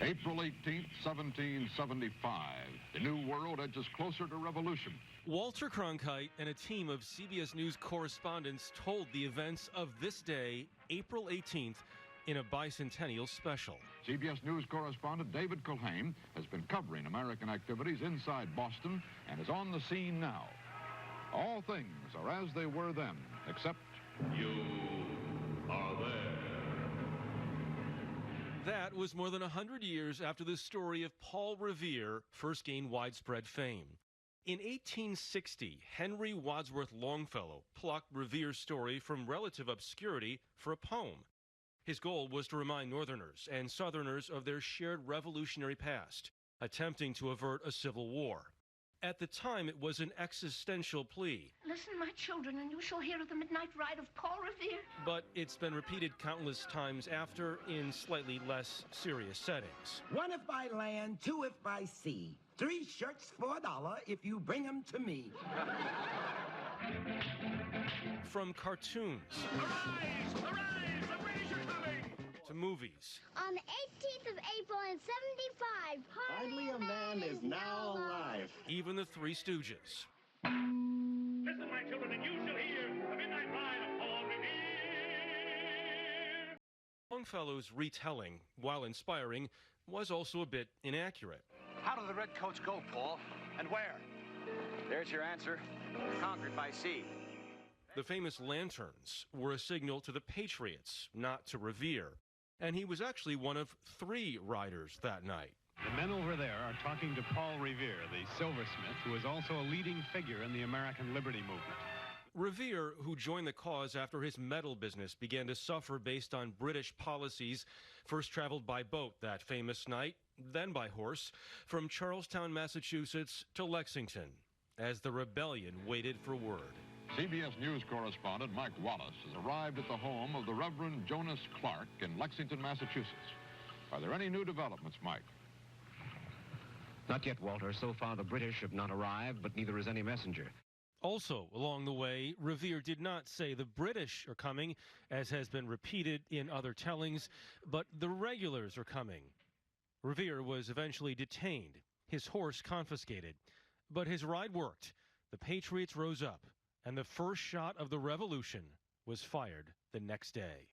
April 18th, 1775. The New World edges closer to revolution. Walter Cronkite and a team of CBS News correspondents told the events of this day, April 18th, in a bicentennial special. CBS News correspondent David Culhane has been covering American activities inside Boston and is on the scene now. All things are as they were then, except you are there. That was more than 100 years after the story of Paul Revere first gained widespread fame. In 1860, Henry Wadsworth Longfellow plucked Revere's story from relative obscurity for a poem. His goal was to remind Northerners and Southerners of their shared revolutionary past, attempting to avert a civil war. At the time, it was an existential plea. Listen, my children, and you shall hear of the midnight ride of Paul Revere. But it's been repeated countless times after in slightly less serious settings. 1 if by land, 2 if by sea. 3 shirts for $1 if you bring them to me. From cartoons. Arise! Arise! The British are coming! To movies. On the 18th of April in 75, Hardly a man is now alive. Even the Three Stooges. Listen, my children, and you shall hear the midnight ride of Paul Revere. Longfellow's retelling, while inspiring, was also a bit inaccurate. How do the Redcoats go, Paul? And where? There's your answer. Conquered by sea. The famous lanterns were a signal to the Patriots, not to Revere. And he was actually one of 3 riders that night. The men over there are talking to Paul Revere, the silversmith, who is also a leading figure in the American liberty movement. Revere, who joined the cause after his metal business began to suffer based on British policies, first traveled by boat that famous night, then by horse, from Charlestown, Massachusetts to Lexington, as the rebellion waited for word. CBS News correspondent Mike Wallace has arrived at the home of the Reverend Jonas Clark in Lexington, Massachusetts. Are there any new developments, Mike? Not yet, Walter. So far, the British have not arrived, but neither is any messenger. Also, along the way, Revere did not say the British are coming, as has been repeated in other tellings, but the regulars are coming. Revere was eventually detained, his horse confiscated, but his ride worked. The Patriots rose up, and the first shot of the revolution was fired the next day.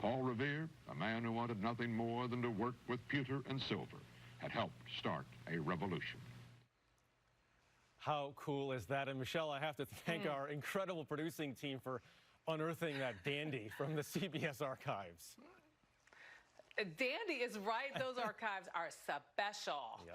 Paul Revere, a man who wanted nothing more than to work with pewter and silver, had helped start a revolution. How cool is that? And Michelle, I have to thank our incredible producing team for unearthing that dandy from the CBS archives. Dandy is right. Those archives are special. Yep.